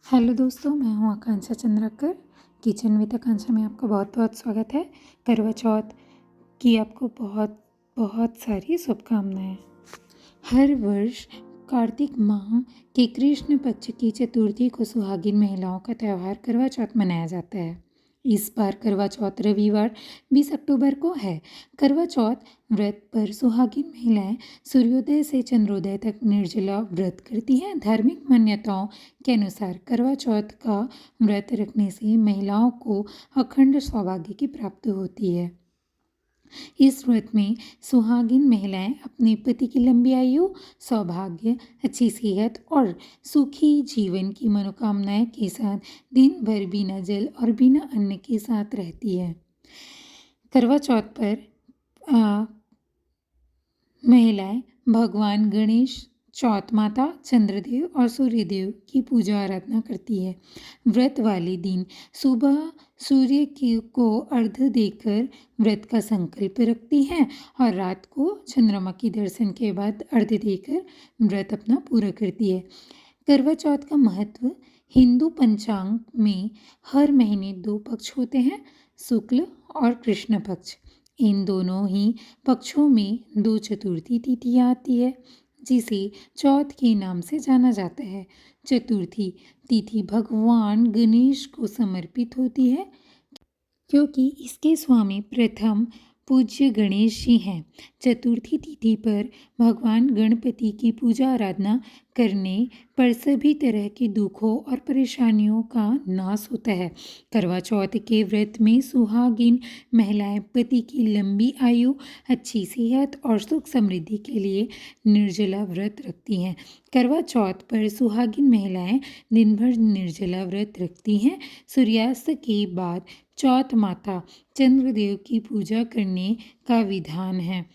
Hello दोस्तों, मैं हूँ आकांक्षा चंद्राकर। किचन विद आकांक्षा में आपका बहुत बहुत स्वागत है। करवा चौथ की आपको बहुत बहुत सारी शुभकामनाएं। हर वर्ष कार्तिक माह के कृष्ण पक्ष की चतुर्थी को सुहागिन महिलाओं का त्यौहार करवा चौथ मनाया जाता है। इस बार करवा चौथ रविवार 20 अक्टूबर को है। करवा चौथ व्रत पर सुहागिन महिलाएं सूर्योदय से चंद्रोदय तक निर्जला व्रत करती हैं। धार्मिक मान्यताओं के अनुसार करवा चौथ का व्रत रखने से महिलाओं को अखंड सौभाग्य की प्राप्ति होती है। इस व्रत में सुहागिन महिलाएं अपने पति की लंबी आयु, सौभाग्य, अच्छी सेहत और सुखी जीवन की मनोकामनाएं के साथ दिन भर बिना जल और बिना अन्न के साथ रहती है। करवा चौथ पर महिलाएं भगवान गणेश, चौथ माता, चंद्रदेव और सूर्यदेव की पूजा आराधना करती है। व्रत वाले दिन सुबह सूर्य को अर्घ्य देकर व्रत का संकल्प रखती हैं और रात को चंद्रमा के दर्शन के बाद अर्घ्य देकर व्रत अपना पूरा करती है। करवा चौथ का महत्व हिंदू पंचांग में हर महीने 2 पक्ष होते हैं, शुक्ल और कृष्ण पक्ष। इन दोनों ही पक्षों में 2 चतुर्थी तिथियाँ आती है, जिसे चौथ के नाम से जाना जाता है। चतुर्थी तिथि भगवान गणेश को समर्पित होती है, क्योंकि इसके स्वामी प्रथम पूज्य गणेश जी हैं। चतुर्थी तिथि पर भगवान गणपति की पूजा आराधना करने पर सभी तरह के दुखों और परेशानियों का नाश होता है। करवा चौथ के व्रत में सुहागिन महिलाएं पति की लंबी आयु, अच्छी सेहत और सुख समृद्धि के लिए निर्जला व्रत रखती हैं। करवा चौथ पर सुहागिन महिलाएं दिन भर निर्जला व्रत रखती हैं। सूर्यास्त के बाद चौथ माता चंद्रदेव की पूजा करने का विधान है।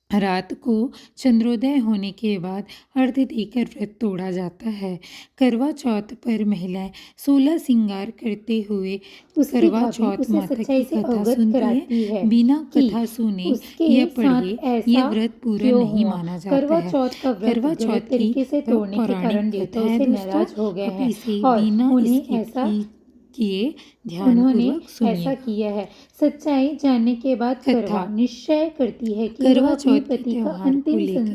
रात को चंद्रोदय होने के बाद अर्घ्य देकर व्रत तोड़ा जाता है। करवा चौथ पर महिलाएं 16 श्रृंगार करते हुए करवा चौथ माता की कथा सुनती है। बिना कथा सुने या पढ़े ये व्रत पूरा नहीं माना जाता है। करवा चौथ की पौराणिक कथा है दोस्तों, आप इसे बिना इसके किए ध्यानपूर्वक सुनिए। ऐसा किया है। सच्चाई जानने के बाद करवा निश्चय करती है कि करवा वह अपने चौथ के पति का त्योहार को लेकर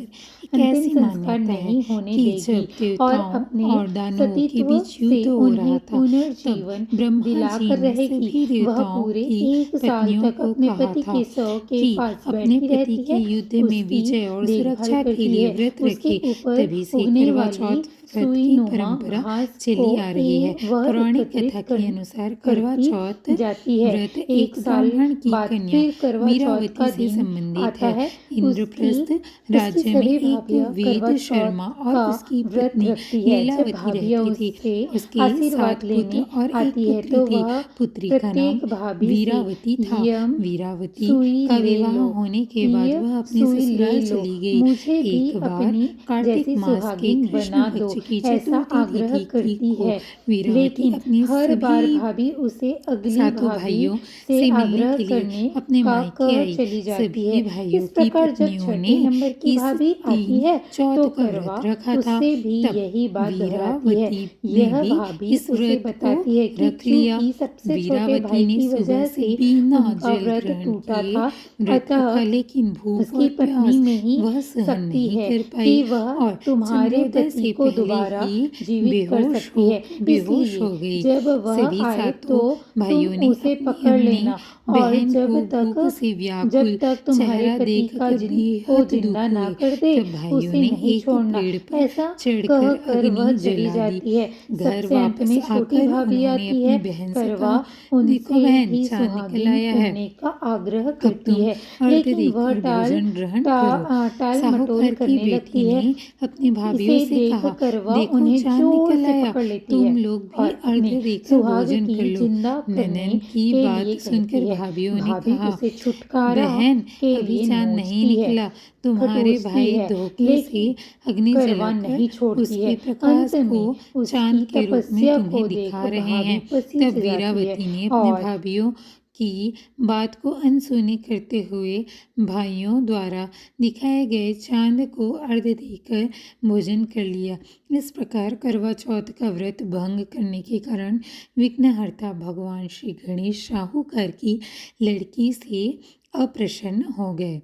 एक ऐसी संस्कार मान्यता नहीं है होने कि देगी जब और देवताओं अपने और दानवों के सतीत्व बीच से युद्ध हो रहा उन्हें था, पुनर्जीवन तब ब्रह्मा जी दिलाकर ने रहेगी। सभी वह देवताओं पूरे की 1 साल पत्नियों तक को अपने कहा पति था के शव के कि पास अपने बैठी पति रहती के है, युद्ध में उसकी विजय और देखभाल सुरक्षा के करती लिए है। व्रत उसके रखे। ऊपर तभी से उगने करवा वाली चौथ व्रत सुई की नुमा परंपरा घास चली आ रही है। वह पौराणिक एकत्रित कथा के अनुसार करवा करती चौथ जाती है। व्रत 1 एक साल ब्राह्मण की बाद कन्या फिर करवा चौथ वीरावती का से दिन संबंधित आता है। है। इंद्रप्रस्थ उसकी राज्य में सभी एक भाभियाँ करवा वेद चौथ शर्मा और का उसकी व्रत पत्नी रखती है। जब लीलावती भाभियाँ रहती थी। उससे उसके आशीर्वाद 7 पुत्र लेने और एक आती है पुत्री तो थी। वह पुत्री का नाम प्रत्येक भाभी वीरावती से था। यम वीरावती सुई का ले विवाह लो, होने के बाद ये वह अपने सुई ससुराल ले लो, चली गई। मुझे भी एक बार अपनी कार्तिक जैसी मास के सुहागिन कृष्ण बना दो, पक्ष की ऐसा चतुर्थी आग्रह तिथि करती को है। वीरावती लेकिन अपने हर बार सभी भाभी उसे अगली 7 भाभी भाइयों से से मिलने आग्रह के लिए करने अपने का मायके कह आई। चली जाती सभी है। भाइयों इस की प्रकार जब पत्नियों ने 6ठे नंबर की इस भाभी आती दिन है चौथ तो का करवा व्रत रखा था। उससे भी तब यही बात दोहराती है। वीरावती ने यह भी भाभी इस उसे व्रत को बताती है कि रख लिया। चूंकि सबसे छोटे वीरावती भाई ने की सुबह वजह से से बिना उनका जल व्रत ग्रहण टूटा किए था, व्रत अतः रखा, लेकिन भूख उसकी और पत्नी प्यास में ही वह सहन शक्ति नहीं है कर कि पाई वह और तुम्हारे चंद्रोदय पति से को पहले दोबारा ही जीवित कर सकती है। बेहोश इसलिए हो गई। जब वह सभी आए 7 तो भाइयों तुम ने उसे अपनी पकड़ लेना और बहन को भूख से जब व्याकुल तक तुम्हारे चेहरा पति का देखकर को बेहद जिंदा दुख ना हुए। कर दे, तब भाइयों उसे ने नहीं एक छोड़ना। पेड़ पर ऐसा चढ़कर कहकर वह अग्नि चली जला दी। जाती है। घर सबसे अंत वापस में छोटी आकर भाभी उन्होंने आती अपनी है। बहन से करवा कहा, देखो उनसे बहन, भी चांद निकल सुहागिन आया है, बनने का आग्रह अब करती तुम है, अर्घ्य लेकिन वह देकर भोजन ग्रहण करो। टाल मटोल साहूकार की करने बेटी लगती है। ने अपनी भाभीयों इसे से देख कहा, करवा देखो उन्हें चांद जोर निकल से आया, पकड़ लेती है तुम लोग भी और अपने अर्घ्य देकर सुहाग भोजन कर की लो। जिंदा करने ननन की के बात लिए सुनकर कहती है। भाभीयों ने भाभी कहा, उसे छुटकारा बहन, के अभी लिए चांद नहीं नोचती है, निकला। तुम्हारे खटोसती भाई है, धोखे से लेकिन अग्नि करवा जलाकर नहीं छोड़ती है। उसके प्रकाश अंत को में चांद उसकी के रूप में तपस्या तुम्हें को दिखा देख रहे भाभी हैं। पसीज तब जाती है वीरावती ने अपने और भाइयों की बात को अनसुनी करते हुए भाइयों द्वारा दिखाए गए चांद को अर्घ्य देकर भोजन कर लिया। इस प्रकार करवा चौथ का व्रत भंग करने के कारण विघ्नहर्ता भगवान श्री गणेश साहूकार की लड़की से अप्रसन्न हो गए।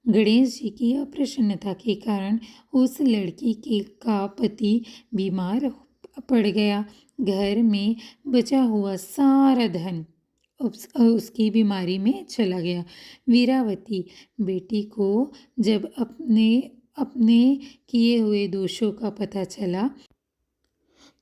गणेश जी की अप्रसन्नता के कारण उस लड़की का पति बीमार पड़ गया। घर में बचा हुआ सारा धन उसकी बीमारी में चला गया। वीरावती बेटी को जब अपने अपने किए हुए दोषों का पता चला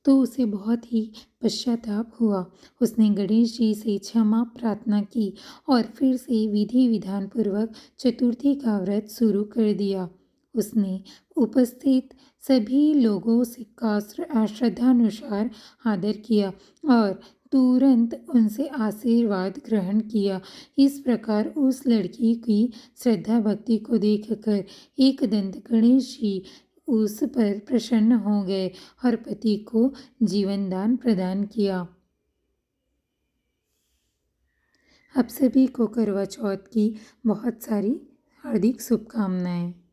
तो उसे बहुत ही पश्चाताप हुआ। उसने गणेश जी से क्षमा प्रार्थना की और फिर से विधि विधान पूर्वक चतुर्थी का व्रत शुरू कर दिया। उसने उपस्थित सभी लोगों का श्रद्धानुसार आदर किया और तुरंत उनसे आशीर्वाद ग्रहण किया। इस प्रकार उस लड़की की श्रद्धा भक्ति को देखकर एकदंत गणेश जी उस पर प्रसन्न हो गए और पति को जीवन दान प्रदान किया। आप सभी को करवा चौथ की बहुत सारी हार्दिक शुभकामनाएं।